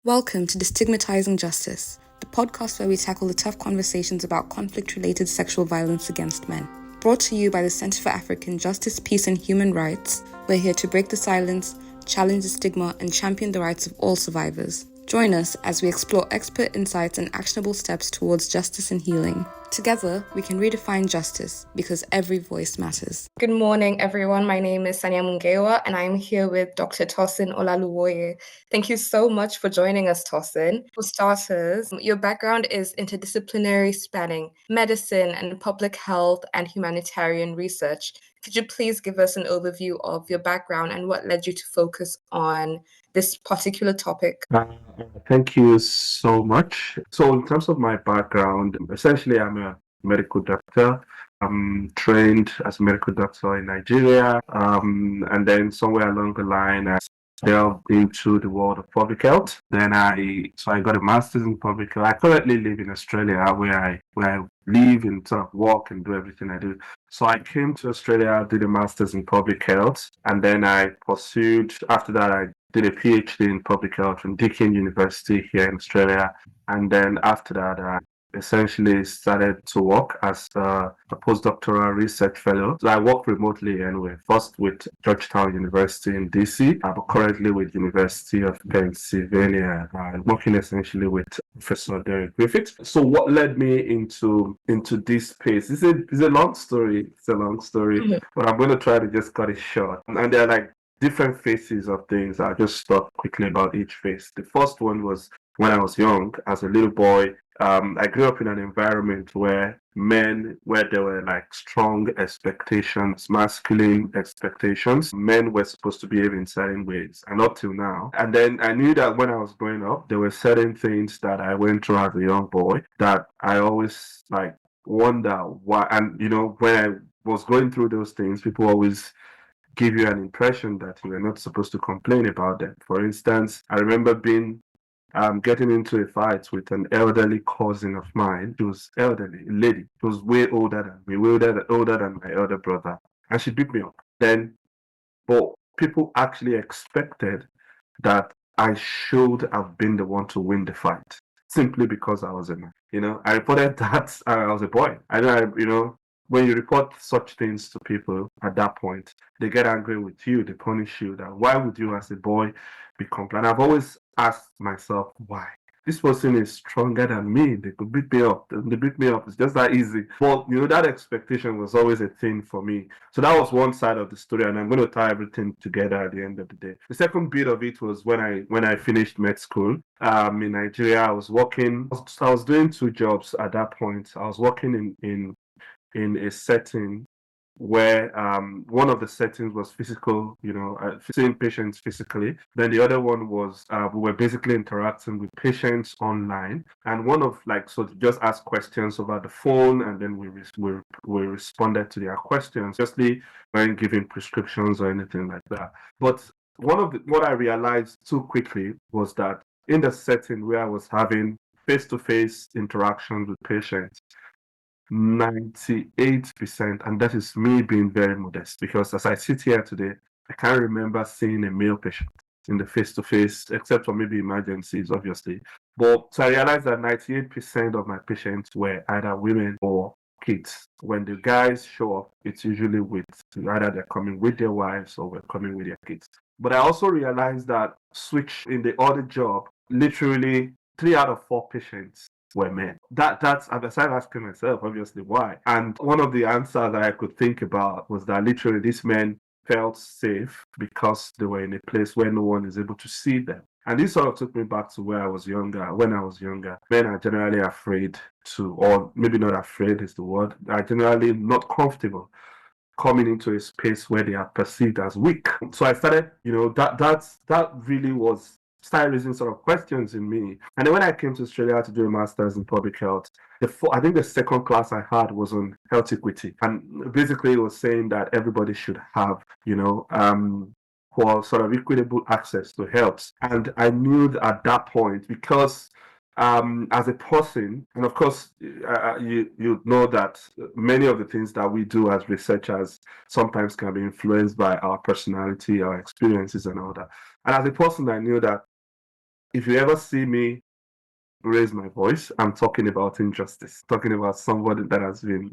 Welcome to Destigmatizing Justice, the podcast where we tackle the tough conversations about conflict-related sexual violence against men. Brought to you by the Center for African Justice, Peace and Human Rights, we're here to break the silence, challenge the stigma, and champion the rights of all survivors. Join us as we explore expert insights and actionable steps towards justice and healing. Together, we can redefine justice because every voice matters. Good morning, everyone. My name is Saniamu Ngeywa, and I'm here with Dr. Tosin Olaluwoye. Thank you so much for joining us, Tosin. For starters, your background is interdisciplinary, spanning medicine and public health and humanitarian research. Could you please give us an overview of your background and what led you to focus on this particular topic? Thank you so much. So, in terms of my background, essentially, I'm a medical doctor. I'm trained as a medical doctor in Nigeria, and then somewhere along the line, I delved into the world of public health. Then I got a master's in public health. I currently live in Australia, where I live and sort of work and do everything I do. So I came to Australia, did a master's in public health, and then I pursued. After that, I did a PhD in public health from Deakin University here in Australia, and then after that, I essentially started to work as a postdoctoral research fellow. So I work remotely anyway, first with Georgetown University in DC, but currently with University of Pennsylvania, working essentially with Professor Derek Griffith. So what led me into this space? It's a long story. It's a long story, but I'm going to try to just cut it short. And there are like different phases of things. I'll just talk quickly about each phase. The first one was when I was young, as a little boy. I grew up in an environment where there were like strong expectations, masculine expectations. Men were supposed to behave in certain ways, and up till now. And then I knew that when I was growing up, there were certain things that I went through as a young boy that I always like wonder why. And when I was going through those things, people always give you an impression that you were not supposed to complain about them. For instance, I remember getting into a fight with an elderly cousin of mine. She was elderly, a lady. She was way older than me, older than my elder brother. And she beat me up. But people actually expected that I should have been the one to win the fight simply because I was a man. I reported that I was a boy. When you report such things to people at that point, they get angry with you, they punish you. That why would you as a boy be compliant? I've always asked myself why. This person is stronger than me. They could beat me up. They beat me up. It's just that easy. But that expectation was always a thing for me. So that was one side of the story, and I'm going to tie everything together at the end of the day. The second bit of it was when I finished med school. In Nigeria, I was working. I was doing two jobs at that point. I was working in a setting where one of the settings was physical, seeing patients physically. Then the other one was we were basically interacting with patients online, and so just ask questions over the phone, and then we responded to their questions. Justly weren't giving prescriptions or anything like that. But what I realized too quickly was that in the setting where I was having face-to-face interactions with patients, 98%, and that is me being very modest, because as I sit here today, I can't remember seeing a male patient in the face-to-face, except for maybe emergencies, obviously. But so I realized that 98% of my patients were either women or kids. When the guys show up, it's usually with either they're coming with their wives or we're coming with their kids. But I also realized that switch in the other job, literally 3 out of 4 patients were men. That's I started asking myself, obviously, why. And one of the answers that I could think about was that literally these men felt safe because they were in a place where no one is able to see them. And this sort of took me back to when I was younger. Men are generally afraid or maybe not afraid is the word, are generally not comfortable coming into a space where they are perceived as weak. So I started, that really started raising sort of questions in me. And then when I came to Australia to do a master's in public health, I think the second class I had was on health equity. And basically it was saying that everybody should have, for sort of equitable access to health. And I knew that at that point, because as a person, and of course, you know that many of the things that we do as researchers sometimes can be influenced by our personality, our experiences, and all that. And as a person, I knew that if you ever see me raise my voice, I'm talking about injustice, talking about somebody that has been,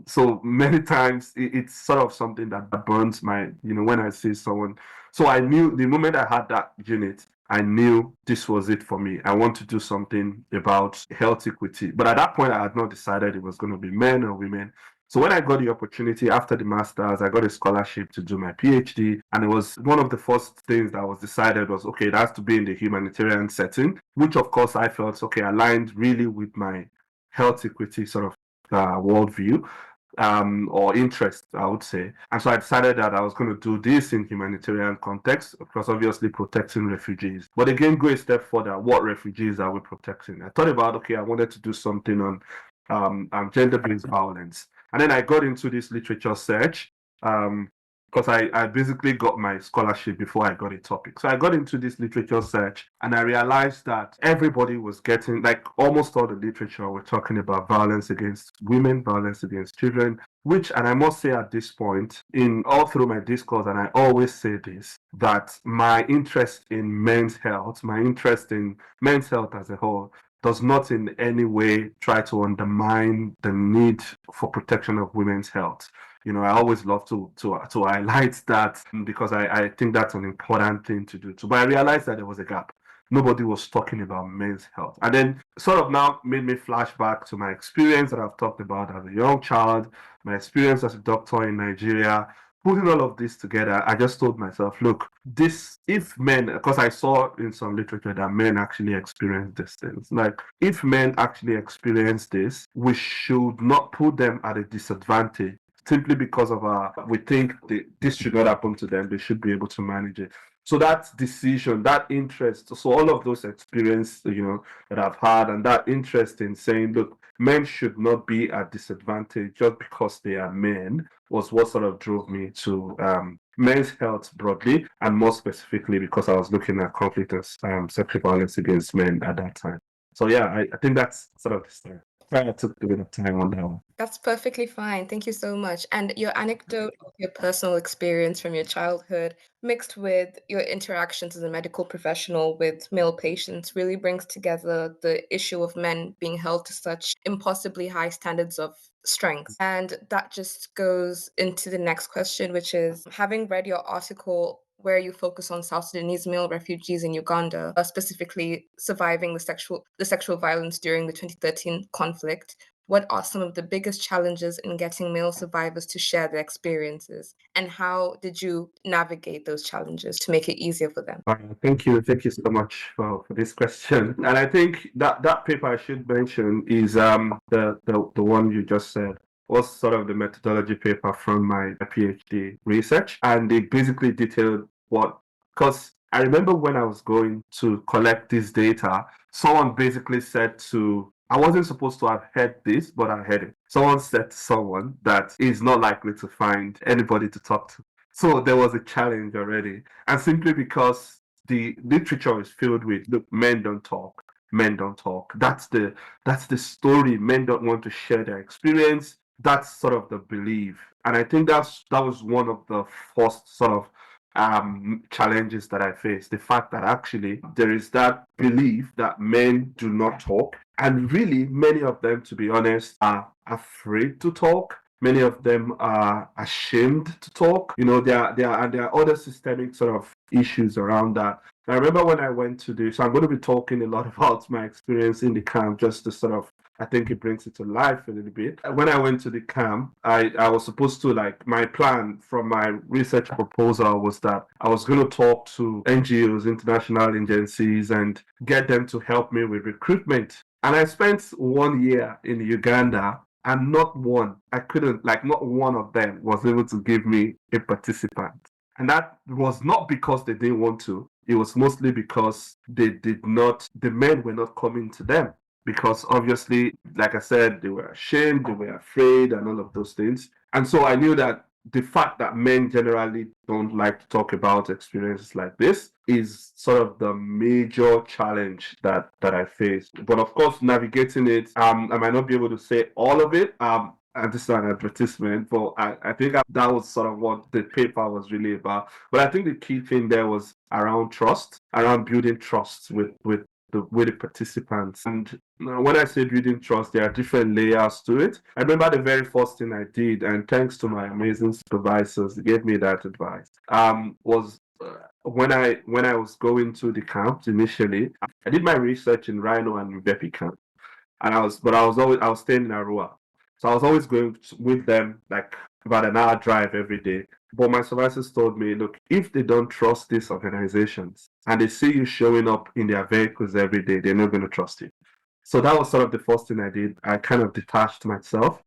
so many times it's sort of something that burns my, when I see someone. So I knew the moment I had that unit, I knew this was it for me. I want to do something about health equity. But at that point, I had not decided it was going to be men or women. So when I got the opportunity after the master's, I got a scholarship to do my PhD. And it was one of the first things that was decided was, okay, it has to be in the humanitarian setting, which of course I felt, okay, aligned really with my health equity sort of worldview. Or interest, I would say. And so I decided that I was going to do this in humanitarian context, because obviously protecting refugees. But again, go a step further, what refugees are we protecting? I thought about, okay, I wanted to do something on gender-based violence. And then I got into this literature search, because I basically got my scholarship before I got a topic. So I got into this literature search and I realized that everybody was getting, like almost all the literature were talking about violence against women, violence against children, which, and I must say at this point, in all through my discourse, and I always say this, that my interest in men's health, my interest in men's health as a whole, does not in any way try to undermine the need for protection of women's health. I always love to highlight that, because I think that's an important thing to do too. But I realized that there was a gap. Nobody was talking about men's health. And then sort of now made me flash back to my experience that I've talked about as a young child, my experience as a doctor in Nigeria. Putting all of this together, I just told myself, look, if men, because I saw in some literature that men actually experience these things, like if men actually experience this, we should not put them at a disadvantage simply because of we think this should not happen to them. They should be able to manage it. So that decision, that interest, so all of those experiences, that I've had, and that interest in saying, look, men should not be at disadvantage just because they are men, was what sort of drove me to men's health broadly, and more specifically because I was looking at conflict and sexual violence against men at that time. So yeah, I think that's sort of the story. I took a bit of time on that one. That's perfectly fine. Thank you so much. And your anecdote of your personal experience from your childhood, mixed with your interactions as a medical professional with male patients, really brings together the issue of men being held to such impossibly high standards of strength. And that just goes into the next question, which is, having read your article where you focus on South Sudanese male refugees in Uganda, specifically surviving the sexual violence during the 2013 conflict, what are some of the biggest challenges in getting male survivors to share their experiences? And how did you navigate those challenges to make it easier for them? Thank you. Thank you so much for this question. And I think that paper I should mention is the one you just said was sort of the methodology paper from my PhD research. And they basically detailed because I remember when I was going to collect this data, someone basically said I wasn't supposed to have heard this, but I heard it. Someone said to someone that is not likely to find anybody to talk to. So there was a challenge already. And simply because the literature is filled with, look, men don't talk. Men don't talk. That's the story. Men don't want to share their experience. That's sort of the belief. And I think that was one of the first sort of challenges that I faced. The fact that actually there is that belief that men do not talk. And really, many of them, to be honest, are afraid to talk. Many of them are ashamed to talk. There are other systemic sort of issues around that. I remember when I went to so I'm going to be talking a lot about my experience in the camp, just to sort of, I think it brings it to life a little bit. When I went to the camp, I was supposed to, like, my plan from my research proposal was that I was going to talk to NGOs, international agencies, and get them to help me with recruitment. And I spent 1 year in Uganda, and not one of them was able to give me a participant. And that was not because they didn't want to. It was mostly because the men were not coming to them. Because obviously, like I said, they were ashamed, they were afraid, and all of those things. And so I knew that the fact that men generally don't like to talk about experiences like this is sort of the major challenge that I faced. But of course, navigating it, I might not be able to say all of it. and this is an advertisement, but I think that was sort of what the paper was really about. But I think the key thing there was around trust, around building trust with the participants. And when I say building trust, there are different layers to it. I remember the very first thing I did, and thanks to my amazing supervisors, they gave me that advice. Was when I was going to the camps initially, I did my research in Rhino and Bepi camp, and I was staying in Arua, so I was always going with them like about an hour drive every day. But my supervisors told me, look, if they don't trust these organizations and they see you showing up in their vehicles every day, they're not going to trust you. So that was sort of the first thing I did. I kind of detached myself,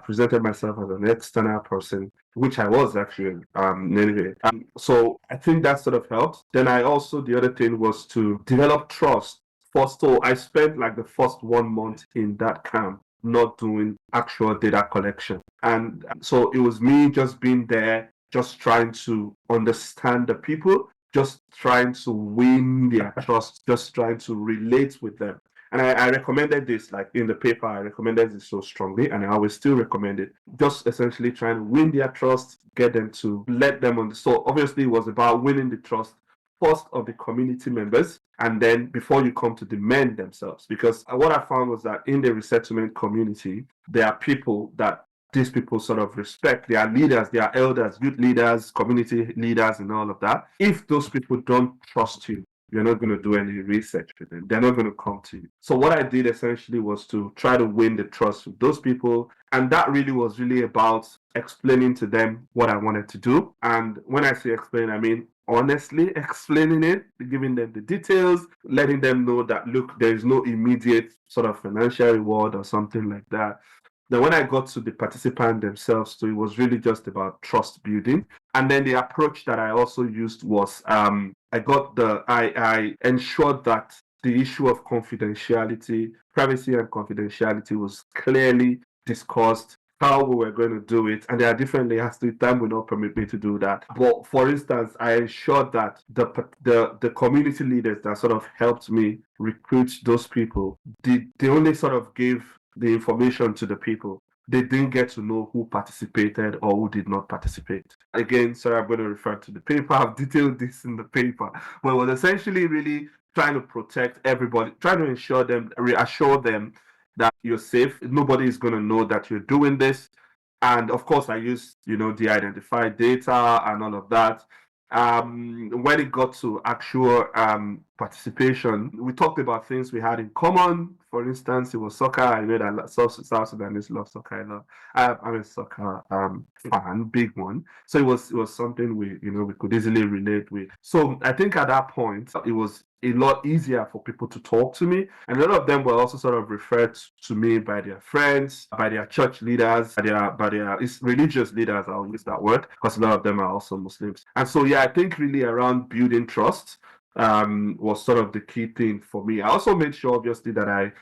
presented myself as an external person, which I was actually anyway. So I think that sort of helped. Then the other thing was to develop trust. First, so I spent like the first 1 month in that camp not doing actual data collection. And so it was me just being there, just trying to understand the people, just trying to win their trust, just trying to relate with them. And I recommended this, like in the paper, I recommended this so strongly, and I will still recommend it. Just essentially trying to win their trust, get them to let them on. So obviously, it was about winning the trust first of the community members, and then before you come to the men themselves. Because what I found was that in the resettlement community, there are people that these people sort of respect. They are leaders, they are elders, youth leaders, community leaders, and all of that. If those people don't trust you, you're not going to do any research with them. They're not going to come to you. So what I did essentially was to try to win the trust of those people. And that really was really about explaining to them what I wanted to do. And when I say explain, I mean honestly explaining it, giving them the details, letting them know that, look, there is no immediate sort of financial reward or something like that. Then when I got to the participant themselves, so it was really just about trust building. And then the approach that I also used was I ensured that the issue of confidentiality, privacy and confidentiality was clearly discussed, how we were going to do it, and there are different layers to it. Time will not permit me to do that. But for instance, I ensured that the community leaders that sort of helped me recruit those people, they only sort of gave the information to the people. They didn't get to know who participated or who did not participate. Again, sorry, I'm going to refer to the paper. I've detailed this in the paper, but it was essentially really trying to protect everybody, trying to reassure them that you're safe. Nobody is going to know that you're doing this. And of course, I used, the identified data and all of that. When it got to actual participation, we talked about things we had in common. For instance, it was soccer. I know that South Sudanese love soccer. I'm a soccer fan, big one. So it was something we could easily relate with. So I think at that point, it was a lot easier for people to talk to me. And a lot of them were also sort of referred to me by their friends, by their church leaders, by their religious leaders, I'll use that word, because a lot of them are also Muslims. And so, yeah, I think really around building trust was sort of the key thing for me. I also made sure, obviously, that I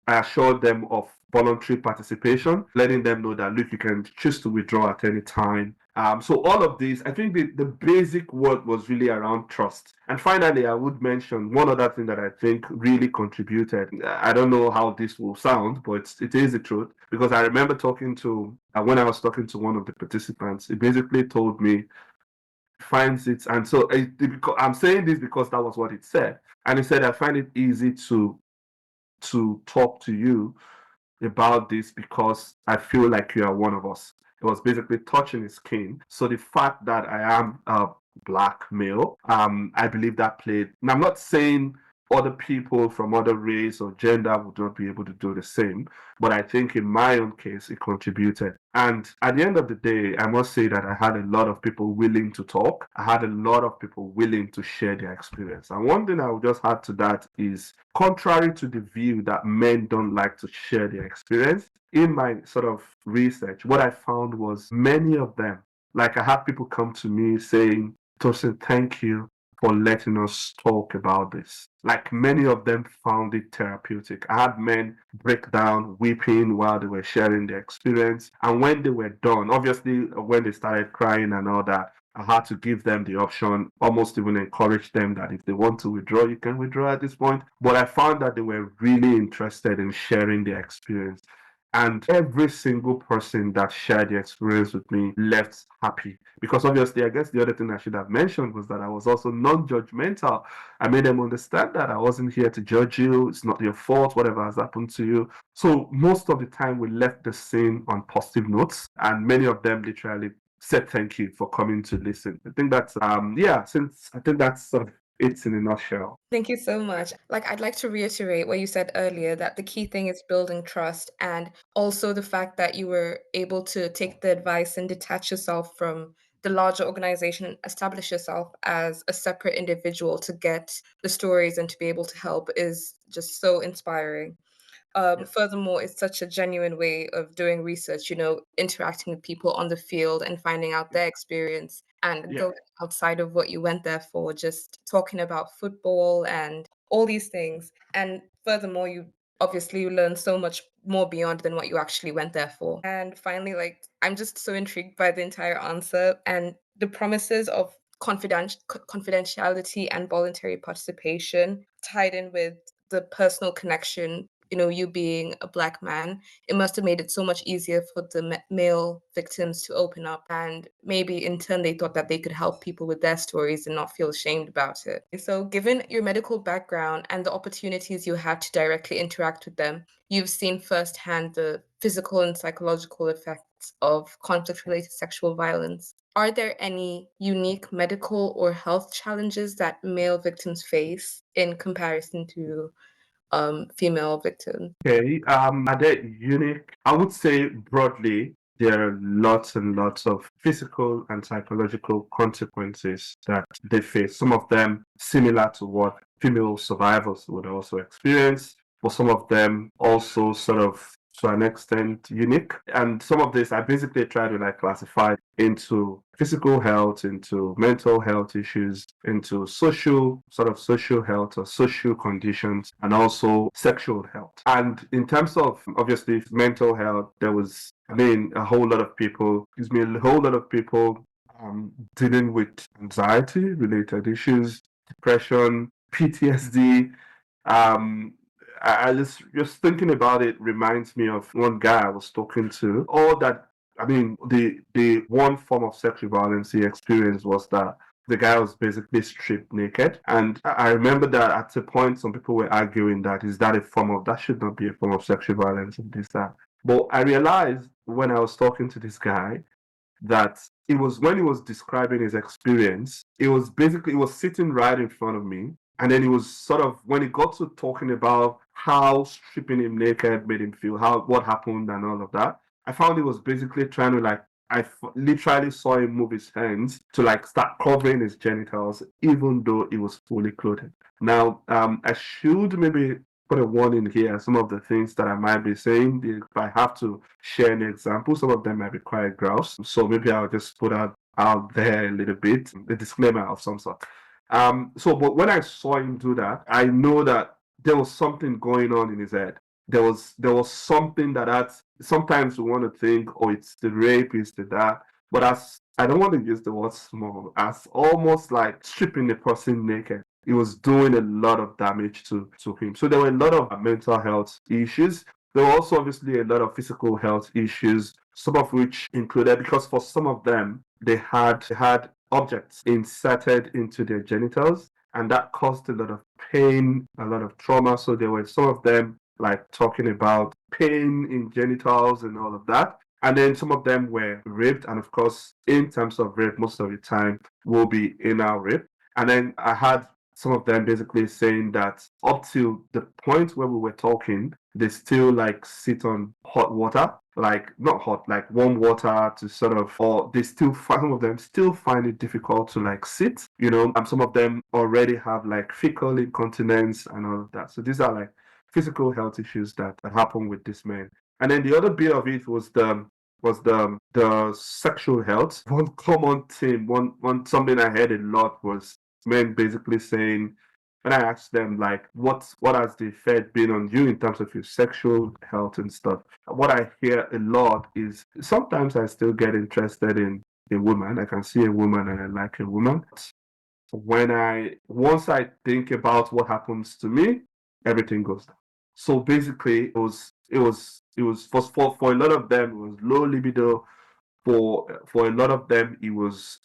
assured them of voluntary participation, letting them know that, look, you can choose to withdraw at any time. So all of these, I think the basic word was really around trust. And finally, I would mention one other thing that I think really contributed. I don't know how this will sound, but it is the truth. Because I remember when I was talking to one of the participants, he basically told me, finds it, and so I'm saying this because that was what it said. And he said, I find it easy to talk to you about this because I feel like you are one of us. It was basically touching his skin. So the fact that I am a black male, I believe that played. And I'm not saying other people from other race or gender would not be able to do the same, but I think in my own case, it contributed. And at the end of the day, I must say that I had a lot of people willing to talk. I had a lot of people willing to share their experience. And one thing I would just add to that is, contrary to the view that men don't like to share their experience, in my sort of research, what I found was many of them, like I had people come to me saying, Tosin, thank you for letting us talk about this. Like many of them found it therapeutic. I had men break down weeping while they were sharing their experience. And when they were done, obviously when they started crying and all that, I had to give them the option, almost even encourage them that if they want to withdraw, you can withdraw at this point. But I found that they were really interested in sharing their experience. And every single person that shared the experience with me left happy. Because obviously, I guess the other thing I should have mentioned was that I was also non-judgmental. I made them understand that I wasn't here to judge you. It's not your fault, whatever has happened to you. So most of the time we left the scene on positive notes, and many of them literally said thank you for coming to listen. I think that's since I think that's sort of it in a nutshell. Thank you so much. Like, I'd like to reiterate what you said earlier, that the key thing is building trust, and also the fact that you were able to take the advice and detach yourself from the larger organization and establish yourself as a separate individual to get the stories and to be able to help is just so inspiring. Yeah. Furthermore, it's such a genuine way of doing research, interacting with people on the field and finding out their experience and Yeah. going outside of what you went there for, just talking about football and all these things. And furthermore, you learn so much more beyond than what you actually went there for. And finally, like, I'm just so intrigued by the entire answer and the promises of confidentiality and voluntary participation tied in with the personal connection, you being a Black man. It must have made it so much easier for the male victims to open up. And maybe in turn, they thought that they could help people with their stories and not feel ashamed about it. So, given your medical background and the opportunities you had to directly interact with them, you've seen firsthand the physical and psychological effects of conflict related sexual violence. Are there any unique medical or health challenges that male victims face in comparison to female victims? Okay. Are they unique? I would say broadly, there are lots and lots of physical and psychological consequences that they face. Some of them similar to what female survivors would also experience, but some of them also sort of to an extent unique. And some of this I basically try to like classify into physical health, into mental health issues, into social health or social conditions, and also sexual health. And in terms of obviously mental health, there was, I mean, a whole lot of people, dealing with anxiety related issues, depression, PTSD. Um, I just thinking about it reminds me of one guy I was talking to. All that, I mean, the one form of sexual violence he experienced was that the guy was basically stripped naked. And I remember that at a point some people were arguing that is that a form of that should not be a form of sexual violence and this that. But I realized when I was talking to this guy that it was when he was describing his experience, it was sitting right in front of me. And then he was sort of when he got to talking about how stripping him naked made him feel, how what happened and all of that. I found he was basically trying to like literally saw him move his hands to like start covering his genitals, even though he was fully clothed. Now, I should maybe put a warning here. Some of the things that I might be saying, if I have to share an example, some of them might be quite gross. So maybe I'll just put out there a little bit, a disclaimer of some sort. But when I saw him do that, I know that there was something going on in his head. There was something that sometimes we want to think, oh, it's the rape, it's the that. But as I don't want to use the word small, as almost like stripping the person naked. It was doing a lot of damage to him. So there were a lot of mental health issues. There were also obviously a lot of physical health issues, some of which included because for some of them they had objects inserted into their genitals, and that caused a lot of pain, a lot of trauma. So there were some of them like talking about pain in genitals and all of that. And then some of them were raped, and of course, in terms of rape, most of the time will be anal rape. And then I had some of them basically saying that up to the point where we were talking, they still like sit on hot water, like not hot, like warm water to sort of, or they still find some of them still find it difficult to like sit, and some of them already have like fecal incontinence and all of that. So these are like physical health issues that happen with this man. And then the other bit of it was the sexual health. One common theme, one something I heard a lot was men basically saying when I asked them like what has the effect been on you in terms of your sexual health and stuff, what I hear a lot is sometimes I still get interested in a woman. I can see a woman and I like a woman. Once I think about what happens to me, everything goes down. So basically for a lot of them, it was low libido. For a lot of them, it was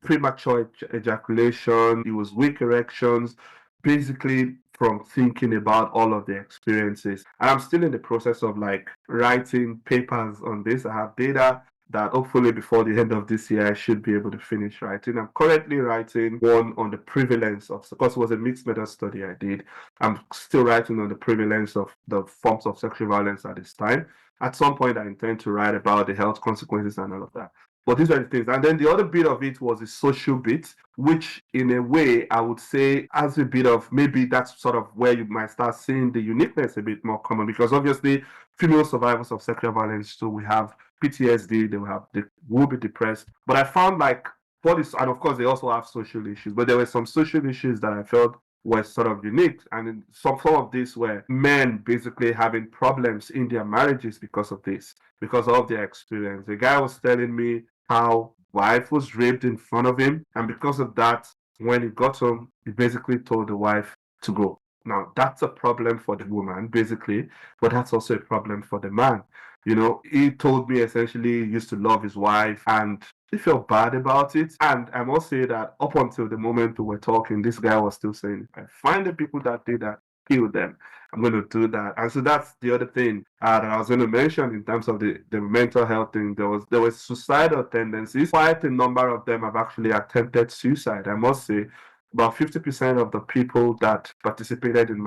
premature ejaculation, it was weak erections, basically from thinking about all of the experiences. And I'm still in the process of like writing papers on this. I have data that hopefully before the end of this year I should be able to finish writing. I'm currently writing one on the prevalence of, because it was a mixed method study I did. I'm still writing on the prevalence of the forms of sexual violence at this time. At some point I intend to write about the health consequences and all of that. But these are the things. And then the other bit of it was the social bit, which in a way I would say has a bit of, maybe that's sort of where you might start seeing the uniqueness a bit more common, because obviously female survivors of sexual violence, so we have PTSD, they will be depressed. But I found like for this, and of course they also have social issues, but there were some social issues that I felt were sort of unique. And some of these were men basically having problems in their marriages because of this, because of their experience. The guy was telling me how wife was raped in front of him, and because of that, when he got home, he basically told the wife to go. Now that's a problem for the woman, basically, but that's also a problem for the man. You know, he told me essentially he used to love his wife and he felt bad about it. And I must say that up until the moment we were talking, this guy was still saying, if I find the people that did that, kill them. I'm going to do that. And so that's the other thing that I was going to mention in terms of the mental health thing. There was suicidal tendencies. Quite a number of them have actually attempted suicide. I must say, about 50% of the people that participated in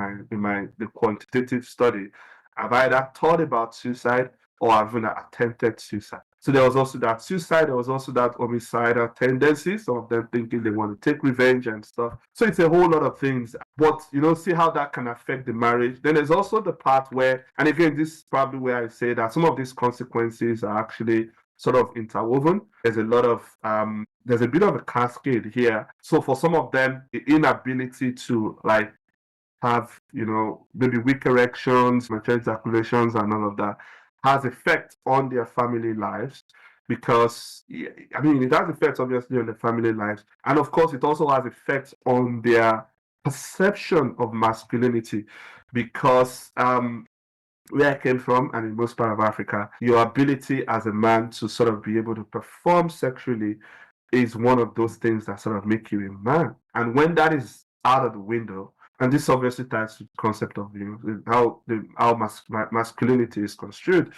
the quantitative study have either thought about suicide or have even attempted suicide. So there was also that suicide, there was also that homicidal tendency, some of them thinking they want to take revenge and stuff. So it's a whole lot of things. But, you know, see how that can affect the marriage. Then there's also the part where, and again, this is probably where I say that some of these consequences are actually sort of interwoven. There's a lot of, there's a bit of a cascade here. So for some of them, the inability to like have, you know, maybe weak erections, mature ejaculations, and all of that has effect on their family lives, because I mean it has effects obviously on the family lives, and of course it also has effects on their perception of masculinity, because where I came from and in most part of Africa, your ability as a man to sort of be able to perform sexually is one of those things that sort of make you a man. And when that is out of the window, and this obviously ties to the concept of, you know, how masculinity is construed.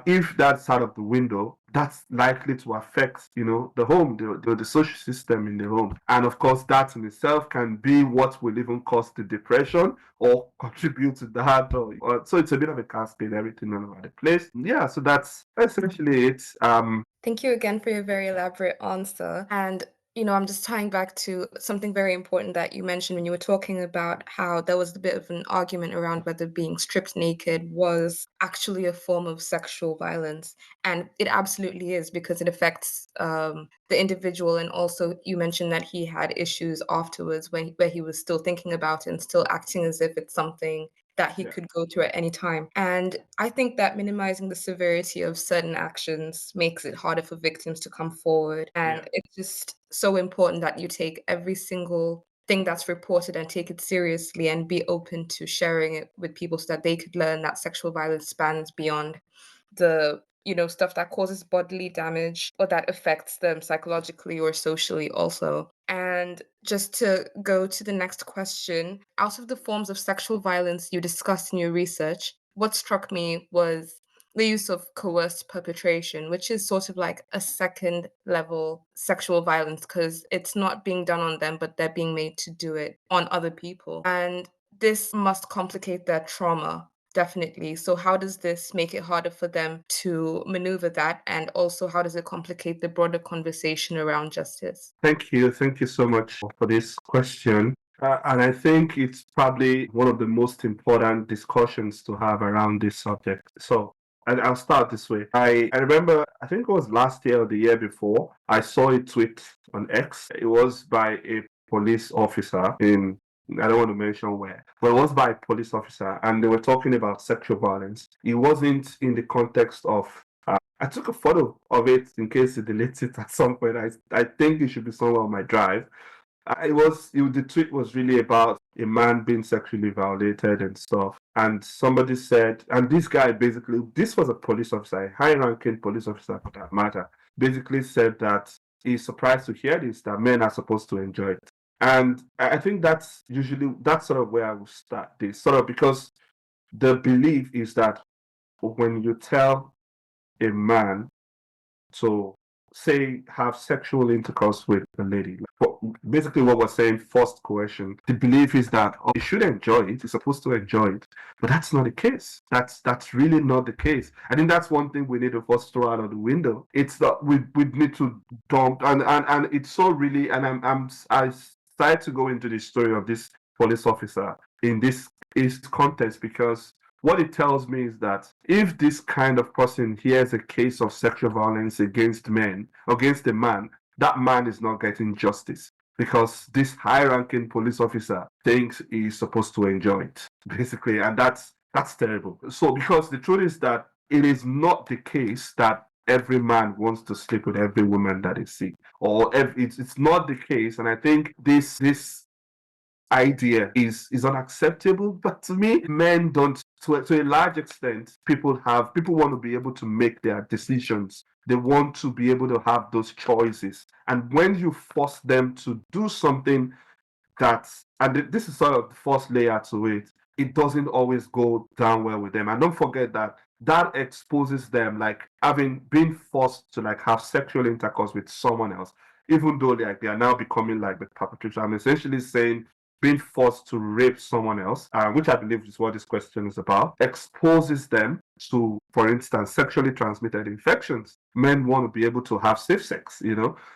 If that's out of the window, that's likely to affect, you know, the home, the social system in the home. And of course, that in itself can be what will even cause the depression or contribute to that. So it's a bit of a cascade, everything all over the place. Yeah, so that's essentially it. Thank you again for your very elaborate answer. And, you know, I'm just tying back to something very important that you mentioned when you were talking about how there was a bit of an argument around whether being stripped naked was actually a form of sexual violence. And it absolutely is, because it affects the individual. And also, you mentioned that he had issues afterwards where he was still thinking about it and still acting as if it's something that he could go through at any time. And I think that minimizing the severity of certain actions makes it harder for victims to come forward. And it's just so important that you take every single thing that's reported and take it seriously and be open to sharing it with people so that they could learn that sexual violence spans beyond the, you know, stuff that causes bodily damage or that affects them psychologically or socially also. And just to go to the next question, out of the forms of sexual violence you discussed in your research, what struck me was the use of coerced perpetration, which is sort of like a second level sexual violence because it's not being done on them, but they're being made to do it on other people. And this must complicate their trauma. Definitely. So, how does this make it harder for them to maneuver that? And also, how does it complicate the broader conversation around justice? Thank you. Thank you so much for this question. And I think it's probably one of the most important discussions to have around this subject. So, and I'll start this way. I remember, I think it was last year or the year before, I saw a tweet on X. It was by a police officer in, I don't want to mention where, but it was by a police officer, and they were talking about sexual violence. It wasn't in the context of I took a photo of it in case it deletes it at some point. I think it should be somewhere on my drive. The tweet was really about a man being sexually violated and stuff. And somebody said, and this guy basically, this was a police officer, a high-ranking police officer for that matter, basically said that he's surprised to hear this, that men are supposed to enjoy it. And I think that's sort of where I will start this, sort of because the belief is that when you tell a man to say have sexual intercourse with a lady, basically what we're saying, forced coercion, the belief is that you should enjoy it, you're supposed to enjoy it, but that's not the case. That's really not the case. I think that's one thing we need to first throw out of the window. It's that we need to dump, and it's so really, and I started to go into the story of this police officer in this is context, because what it tells me is that if this kind of person hears a case of sexual violence against men, against a man, that man is not getting justice, because this high-ranking police officer thinks he's supposed to enjoy it, basically, and that's terrible. So, because the truth is that it is not the case that every man wants to sleep with every woman that is sick, or it's not the case, and I think this idea is unacceptable. But to me, men don't, to a large extent, people want to be able to make their decisions. They want to be able to have those choices, and when you force them to do something and this is sort of the first layer to it, it doesn't always go down well with them. And don't forget that exposes them, like having been forced to like have sexual intercourse with someone else, even though they are now becoming like the perpetrator. I'm essentially saying being forced to rape someone else, which I believe is what this question is about, exposes them to, for instance, sexually transmitted infections. Men want to be able to have safe sex,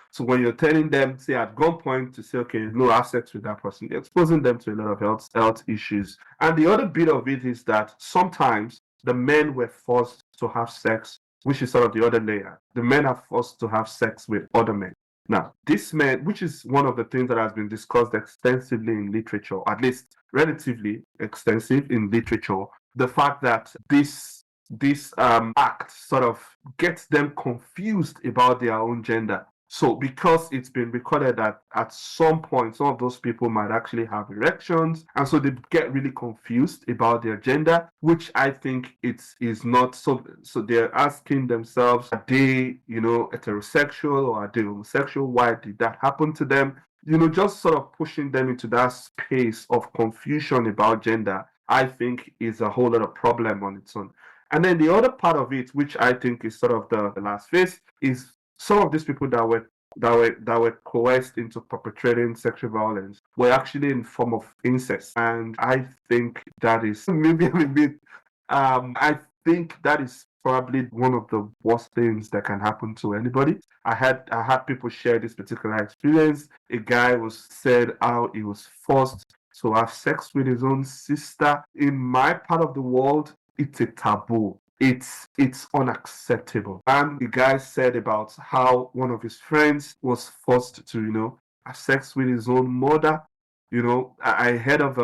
So when you're telling them, say at gunpoint, to say, okay, no, have sex with that person, you're exposing them to a lot of health issues. And the other bit of it is that sometimes the men were forced to have sex, which is sort of the other layer. The men are forced to have sex with other men. Now, this man, which is one of the things that has been discussed extensively in literature, at least relatively extensive in literature, the fact that this act sort of gets them confused about their own gender. So because it's been recorded that at some point some of those people might actually have erections, and so they get really confused about their gender, which I think is not so. So they're asking themselves, are they, heterosexual, or are they homosexual? Why did that happen to them? Just sort of pushing them into that space of confusion about gender, I think is a whole lot of problem on its own. And then the other part of it, which I think is sort of the last phase, is some of these people that were coerced into perpetrating sexual violence were actually in form of incest. And I think that is maybe a bit I think that is probably one of the worst things that can happen to anybody. I had people share this particular experience. A guy said how he was forced to have sex with his own sister. In my part of the world, it's a taboo. It's unacceptable. And the guy said about how one of his friends was forced to, have sex with his own mother. I heard of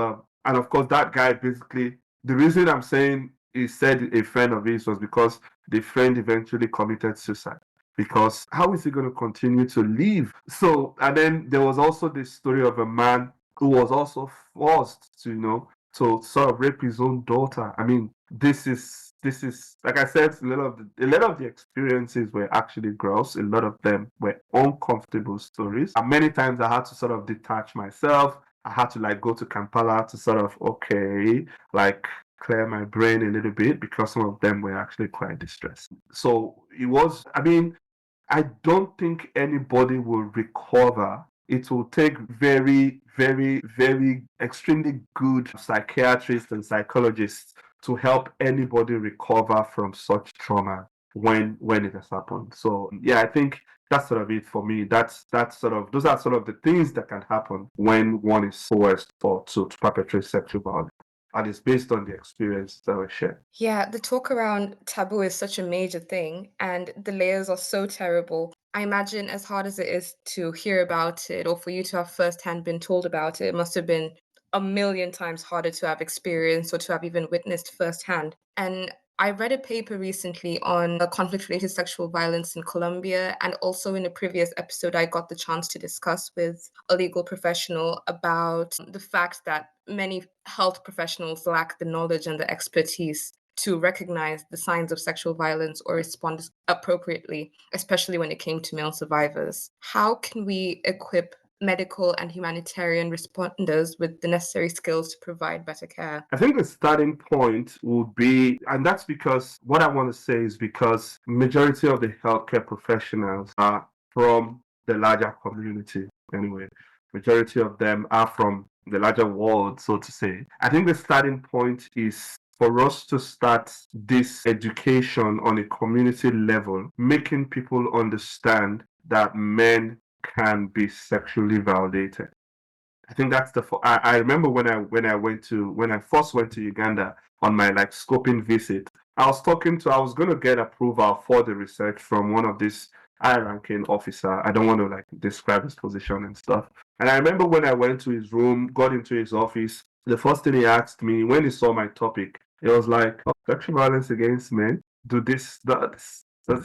and of course that guy basically, the reason I'm saying he said a friend of his was because the friend eventually committed suicide. Because how is he going to continue to live? So, and then there was also this story of a man who was also forced to, to sort of rape his own daughter. I mean, this is like I said, a lot of the experiences were actually gross. A lot of them were uncomfortable stories, and many times I had to sort of detach myself. I had to like go to Kampala to sort of like clear my brain a little bit, because some of them were actually quite distressed. So it was, I mean, I don't think anybody will recover. It will take very, very, very extremely good psychiatrists and psychologists to help anybody recover from such trauma when it has happened. So yeah, I think that's sort of it for me. Those are sort of the things that can happen when one is coerced or to perpetrate sexual violence. And it's based on the experience that was shared. Yeah, the talk around taboo is such a major thing, and the layers are so terrible. I imagine, as hard as it is to hear about it, or for you to have firsthand been told about it, it must have been a million times harder to have experienced or to have even witnessed firsthand. And I read a paper recently on conflict-related sexual violence in Colombia, and also in a previous episode, I got the chance to discuss with a legal professional about the fact that many health professionals lack the knowledge and the expertise to recognize the signs of sexual violence or respond appropriately, especially when it came to male survivors. How can we equip medical and humanitarian responders with the necessary skills to provide better care? I think the starting point would be, and that's because what I want to say is because majority of the healthcare professionals are from the larger community anyway. Majority of them are from the larger world, so to say. I think the starting point is for us to start this education on a community level, making people understand that men can be sexually violated. I think that's I remember when I first went to Uganda on my like scoping visit. I was going to get approval for the research from one of these high-ranking officer. I don't want to like describe his position and stuff. And I remember when I went to his room, got into his office, the first thing he asked me when he saw my topic, it was like, oh, sexual violence against men. Does this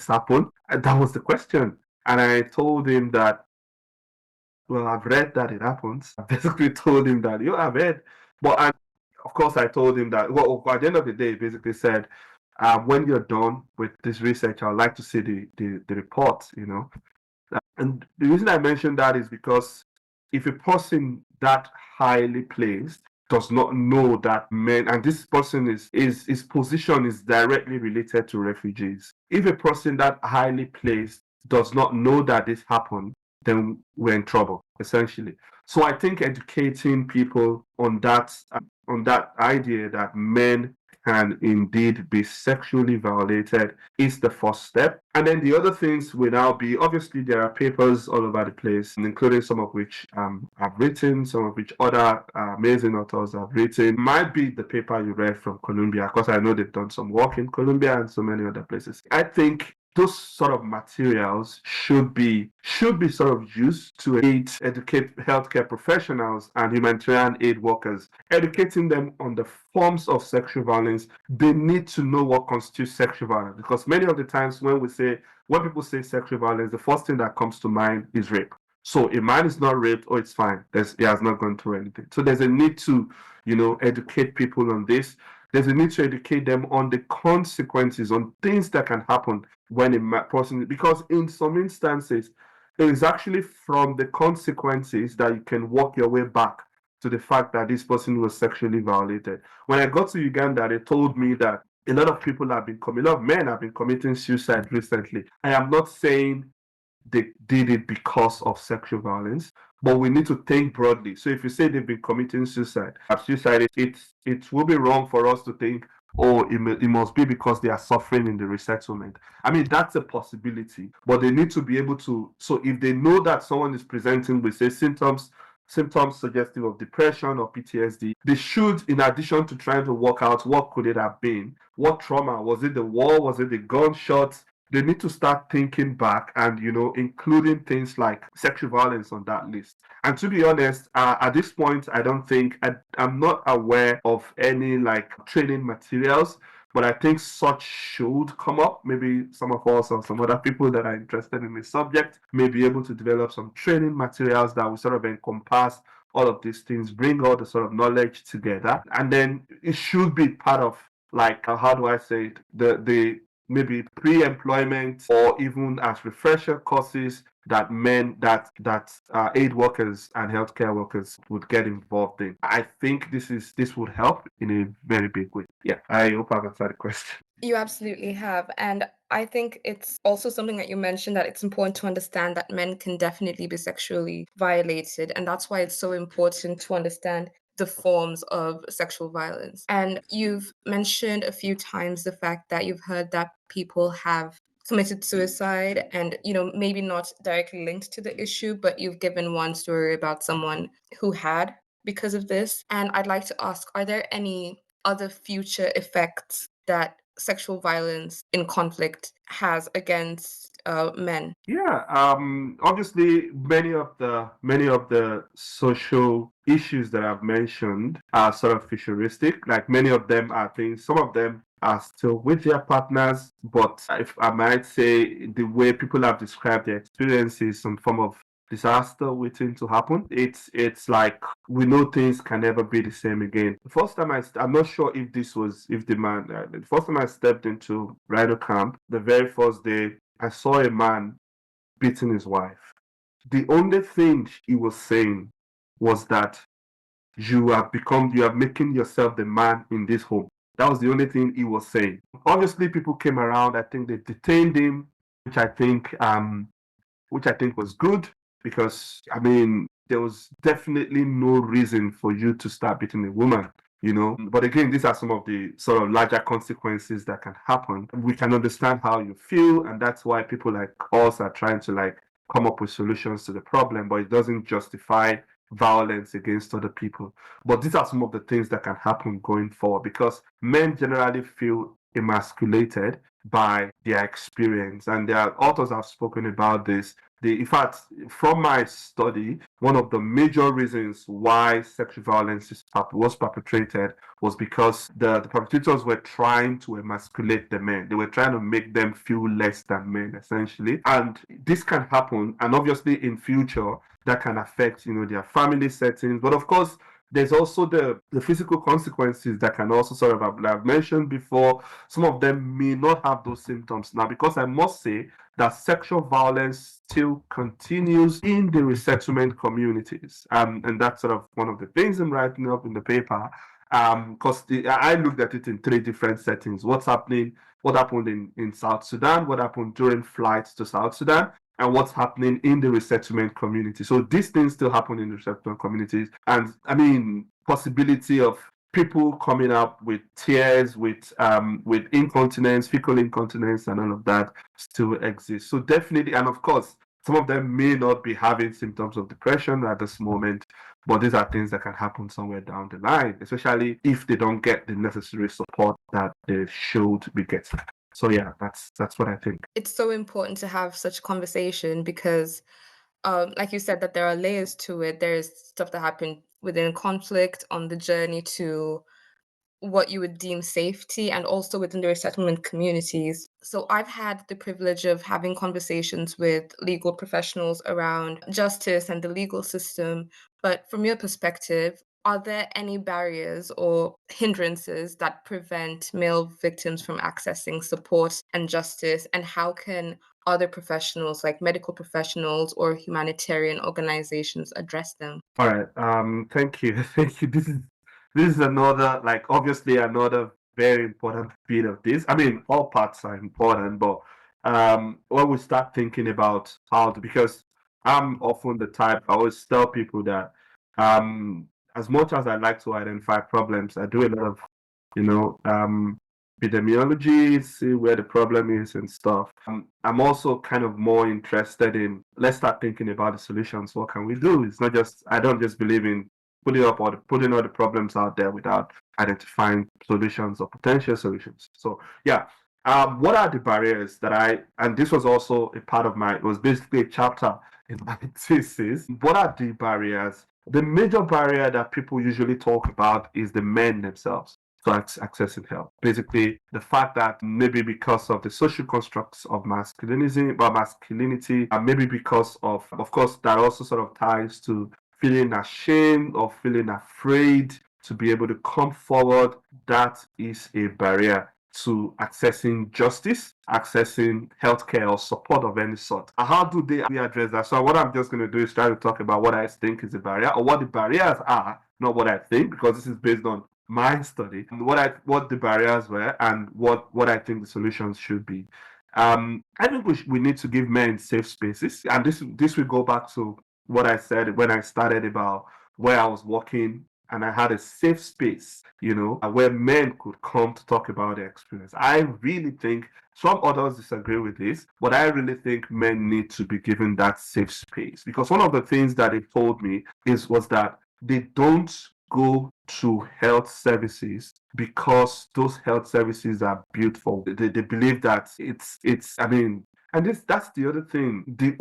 happen? And that was the question. And I told him that, well, I've read that it happens. I basically told him that, I've read. But and of course, I told him that, well, at the end of the day, he basically said, when you're done with this research, I'd like to see the report, And the reason I mentioned that is because if a person that highly placed does not know that men, and this person is his position is directly related to refugees. If a person that highly placed does not know that this happened, then we're in trouble, essentially. So I think educating people on that idea that men can indeed be sexually violated is the first step. And then the other things will now be, obviously there are papers all over the place, including some of which I've written, some of which other amazing authors have written. Might be the paper you read from Colombia, because I know they've done some work in Colombia and so many other places. I think those sort of materials should be sort of used to educate healthcare professionals and humanitarian aid workers, educating them on the forms of sexual violence. They need to know what constitutes sexual violence, because many of the times when people say sexual violence, the first thing that comes to mind is rape. So a man is not raped, oh, it's fine. He has not gone through anything. So there's a need to, educate people on this. There's a need to educate them on the consequences, on things that can happen when a person, because in some instances, it is actually from the consequences that you can work your way back to the fact that this person was sexually violated. When I got to Uganda, they told me that a lot of men have been committing suicide recently. I am not saying they did it because of sexual violence, but we need to think broadly. So if you say they've been committing suicide, it will be wrong for us to think, oh, it must be because they are suffering in the resettlement. I mean, that's a possibility, but they need to be able to. So if they know that someone is presenting with, say, symptoms suggestive of depression or PTSD, they should, in addition to trying to work out what could it have been, what trauma, was it the war, was it the gunshots, they need to start thinking back and, including things like sexual violence on that list. And to be honest, at this point, I'm not aware of any like training materials, but I think such should come up. Maybe some of us or some other people that are interested in the subject may be able to develop some training materials that will sort of encompass all of these things, bring all the sort of knowledge together. And then it should be part of, like, how do I say it, the maybe pre-employment or even as refresher courses that aid workers and healthcare workers would get involved in. I think this would help in a very big way. Yeah, I hope I've answered the question. You absolutely have. And I think it's also something that you mentioned, that it's important to understand that men can definitely be sexually violated. And that's why it's so important to understand the forms of sexual violence. And you've mentioned a few times the fact that you've heard that people have committed suicide and, maybe not directly linked to the issue, but you've given one story about someone who had because of this. And I'd like to ask, are there any other future effects that sexual violence in conflict has against men? Yeah, obviously many of the social issues that I've mentioned are sort of futuristic. Like many of them are things, some of them are still with their partners, but if I might say the way people have described their experiences, some form of disaster waiting to happen. It's like we know things can never be the same again. The first time I'm not sure if this was if the man the first time I stepped into Rhino camp, the very first day I saw a man beating his wife. The only thing he was saying was that you are making yourself the man in this home. That was the only thing he was saying. Obviously, people came around. I think they detained him, which I think was good because I mean there was definitely no reason for you to start beating a woman. But again, these are some of the sort of larger consequences that can happen. We can understand how you feel, and that's why people like us are trying to like come up with solutions to the problem, but it doesn't justify violence against other people. But these are some of the things that can happen going forward because men generally feel emasculated by their experience, and their authors have spoken about this. In fact, from my study, one of the major reasons why sexual violence was perpetrated was because the perpetrators were trying to emasculate the men. They were trying to make them feel less than men, essentially. And this can happen, and obviously in future, that can affect, their family settings. But of course, there's also the physical consequences that can also sort of, I've mentioned before, some of them may not have those symptoms now, because I must say that sexual violence still continues in the resettlement communities. And that's sort of one of the things I'm writing up in the paper. Because I looked at it in 3 different settings. What happened in South Sudan, what happened during flights to South Sudan, and what's happening in the resettlement community. So these things still happen in the resettlement communities. And I mean, possibility of people coming up with tears, with incontinence, fecal incontinence, and all of that still exists. So definitely, and of course, some of them may not be having symptoms of depression at this moment, but these are things that can happen somewhere down the line, especially if they don't get the necessary support that they should be getting. So yeah, that's what I think. It's so important to have such a conversation because, like you said, that there are layers to it. There's stuff that happened within conflict on the journey to what you would deem safety and also within the resettlement communities. So I've had the privilege of having conversations with legal professionals around justice and the legal system. But from your perspective, are there any barriers or hindrances that prevent male victims from accessing support and justice? And how can other professionals, like medical professionals or humanitarian organizations, address them? All right. Thank you. Thank you. This is another, like, obviously another very important bit of this. I mean, all parts are important, but when we start thinking about because I'm often the type, I always tell people that as much as I like to identify problems, I do a lot of, you know, epidemiology, see where the problem is and stuff. I'm also kind of more interested in, let's start thinking about the solutions. What can we do? It's not just, I don't just believe in putting all the problems out there without identifying solutions or potential solutions. So yeah, what are the barriers and this was also a part of it was basically a chapter in my thesis. What are the barriers? The major barrier that people usually talk about is the men themselves to accessing help. Basically, the fact that maybe because of the social constructs of masculinity, and maybe because of course, that also sort of ties to feeling ashamed or feeling afraid to be able to come forward. That is a barrier to accessing justice, accessing healthcare or support of any sort. How do they address that? So what I'm just going to do is try to talk about what I think is a barrier or what the barriers are, not what I think, because this is based on my study, what the barriers were and what I think the solutions should be. I think we need to give men safe spaces, and this will go back to what I said when I started about where I was working and I had a safe space, where men could come to talk about their experience. I really think some others disagree with this, but I really think men need to be given that safe space, because one of the things that they told me was that they don't go to health services because those health services are built for. They believe that it's. I mean, and that's the other thing. The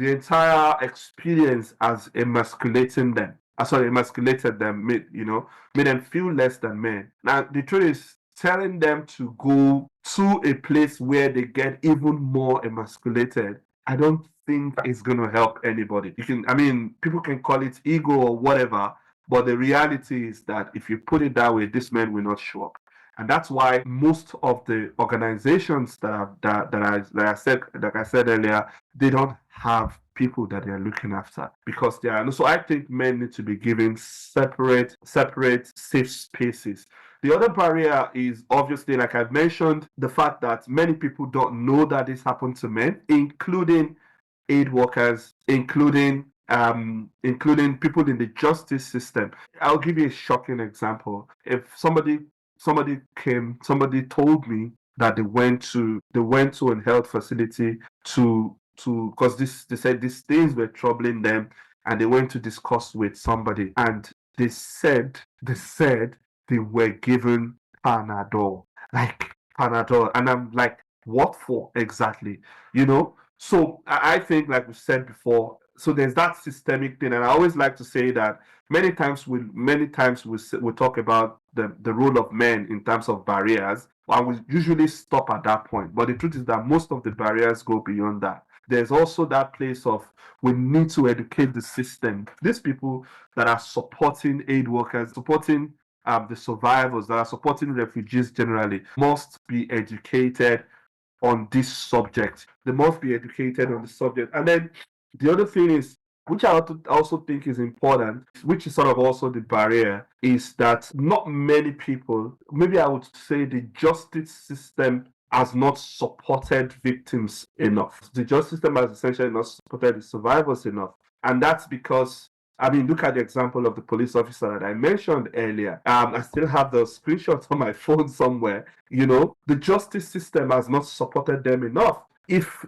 entire experience as emasculating them. Emasculated them, made them feel less than men. Now, the truth is, telling them to go to a place where they get even more emasculated, I don't think it's going to help anybody. People can call it ego or whatever, but the reality is that if you put it that way, this man will not show up. And that's why most of the organizations that I said earlier, they don't have people that they're looking after because they are. So I think men need to be given separate safe spaces. The other barrier is obviously, like I've mentioned, the fact that many people don't know that this happened to men, including aid workers, including people in the justice system. I'll give you a shocking example. If somebody told me that they went to a health facility to because they said these things were troubling them, and they went to discuss with somebody, and they said they were given Panadol, like Panadol, and I'm like, what for exactly? So I think, like we said before, so there's that systemic thing, and I always like to say that many times we talk about the role of men in terms of barriers, and we usually stop at that point. But the truth is that most of the barriers go beyond that. There's also that place of we need to educate the system. These people that are supporting aid workers, supporting the survivors, that are supporting refugees generally, must be educated on this subject. They must be educated on the subject. And then the other thing is, which I also think is important, which is sort of also the barrier, is that not many people, maybe I would say the justice system has not supported victims enough. The justice system has essentially not supported the survivors enough. And that's because look at the example of the police officer that I mentioned earlier. I still have the screenshots on my phone somewhere. The justice system has not supported them enough. If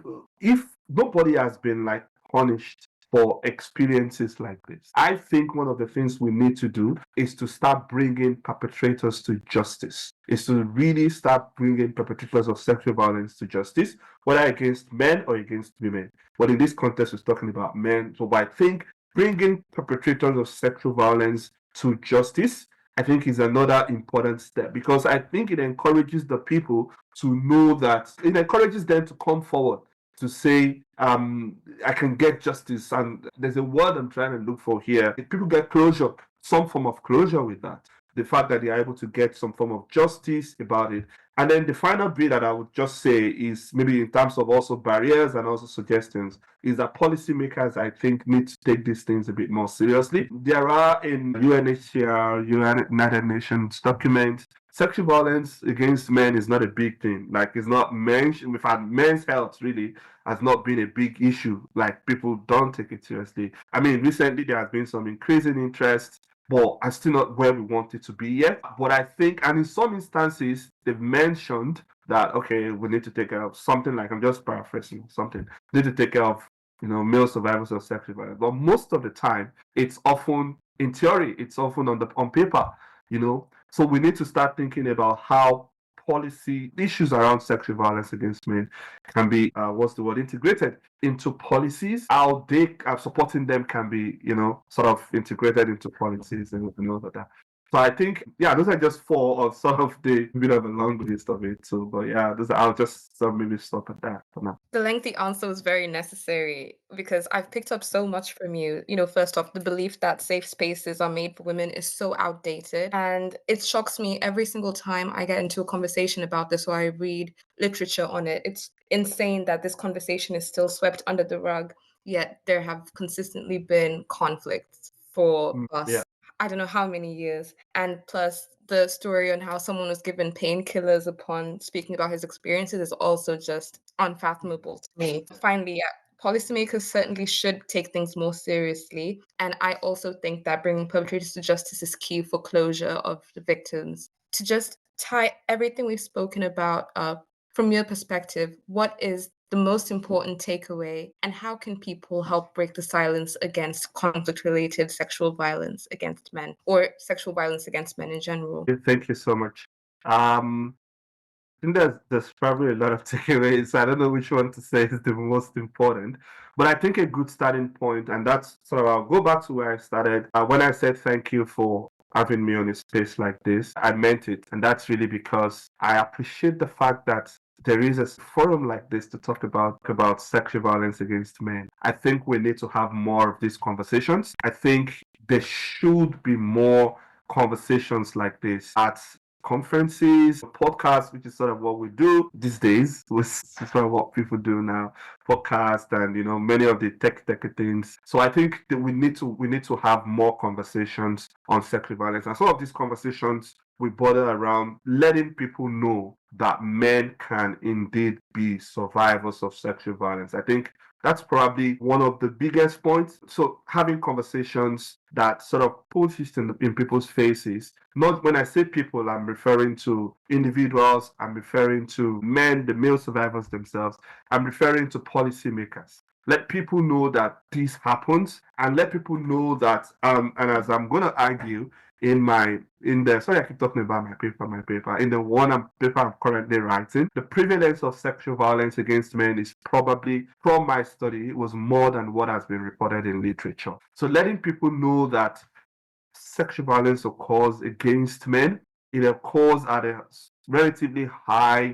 nobody has been like punished for experiences like this, I think one of the things we need to do is to start bringing perpetrators to justice. Is to really start bringing perpetrators of sexual violence to justice, whether against men or against women. But in this context, we're talking about men. So I think bringing perpetrators of sexual violence to justice, I think, is another important step, because I think it encourages the people to know that, it encourages them to come forward to say, I can get justice. And there's a word I'm trying to look for here. If people get closure, some form of closure with that. The fact that they're able to get some form of justice about it. And then the final bit that I would just say is, maybe in terms of also barriers and also suggestions, is that policymakers, I think, need to take these things a bit more seriously. There are in UNHCR, United Nations documents, sexual violence against men is not a big thing. Like, it's not mentioned. We've had men's health really has not been a big issue. Like, people don't take it seriously. Recently there has been some increasing interest, but I'm still not where we want it to be yet. But I think, and in some instances, they've mentioned that, okay, we need to take care of something, like, I'm just paraphrasing something, we need to take care of, male survivors of sexual violence. But most of the time, it's often, in theory, it's often on paper, So we need to start thinking about how policy issues around sexual violence against men can be, integrated into policies. How they are supporting them can be, sort of integrated into policies and all of that. So I think, those are just four of sort of the bit of a long list of it. So, but I'll just maybe stop at that for now. The lengthy answer was very necessary because I've picked up so much from you. First off, the belief that safe spaces are made for women is so outdated. And it shocks me every single time I get into a conversation about this or I read literature on it. It's insane that this conversation is still swept under the rug, yet there have consistently been conflicts for us. Yeah. I don't know how many years. And plus, the story on how someone was given painkillers upon speaking about his experiences is also just unfathomable to me. Finally, policymakers certainly should take things more seriously. And I also think that bringing perpetrators to justice is key for closure of the victims. To just tie everything we've spoken about up, from your perspective, what is the most important takeaway, and how can people help break the silence against conflict-related sexual violence against men, or sexual violence against men in general? Thank you so much. I think there's probably a lot of takeaways. I don't know which one to say is the most important, but I think a good starting point, and that's sort of, I'll go back to where I started when I said thank you for having me on a space like this. I meant it. And that's really because I appreciate the fact that there is a forum like this to talk about sexual violence against men. I think we need to have more of these conversations. I think there should be more conversations like this at conferences, podcasts, which is sort of what we do these days. It's sort of what people do now, podcast, and many of the tech things. So I think that we need to have more conversations on sexual violence, and some of these conversations we border around letting people know that men can indeed be survivors of sexual violence. I think that's probably one of the biggest points. So having conversations that sort of puts it in people's faces. Not when I say people, I'm referring to individuals, I'm referring to men, the male survivors themselves, I'm referring to policymakers. Let people know that this happens, and let people know that and as I'm going to argue sorry, I keep talking about my paper. In the paper I'm currently writing, the prevalence of sexual violence against men is probably, from my study, it was more than what has been reported in literature. So letting people know that sexual violence occurs against men, it occurs at a relatively high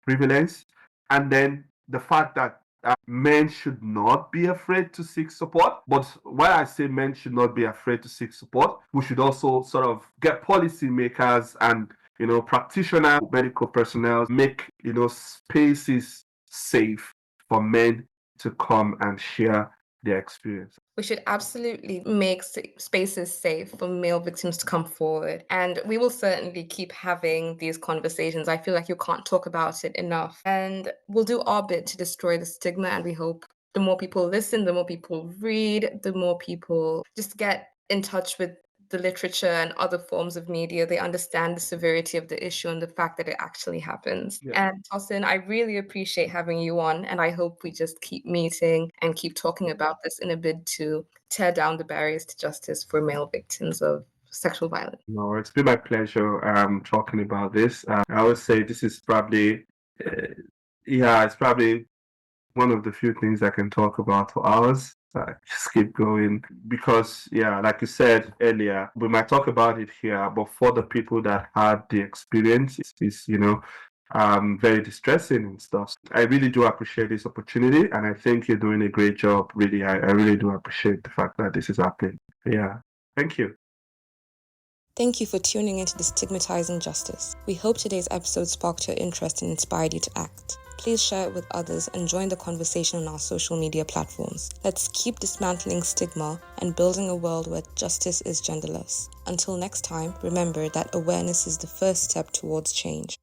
prevalence, and then the fact that men should not be afraid to seek support. But while I say men should not be afraid to seek support, we should also sort of get policymakers and practitioners, medical personnel, make spaces safe for men to come and share their experience. We should absolutely make spaces safe for male victims to come forward. And we will certainly keep having these conversations. I feel like you can't talk about it enough. And we'll do our bit to destroy the stigma. And we hope the more people listen, the more people read, the more people just get in touch with the literature and other forms of media, they understand the severity of the issue and the fact that it actually happens. Yeah. And Tosin, I really appreciate having you on, and I hope we just keep meeting and keep talking about this in a bid to tear down the barriers to justice for male victims of sexual violence. No, it's been my pleasure talking about this. I would say this is probably, it's probably one of the few things I can talk about for hours. Just keep going because, like you said earlier, we might talk about it here, but for the people that had the experience, it's very distressing and stuff. I really do appreciate this opportunity, and I think you're doing a great job. Really, I really do appreciate the fact that this is happening. Yeah, thank you. Thank you for tuning into Destigmatizing Justice. We hope today's episode sparked your interest and inspired you to act. Please share it with others and join the conversation on our social media platforms. Let's keep dismantling stigma and building a world where justice is genderless. Until next time, remember that awareness is the first step towards change.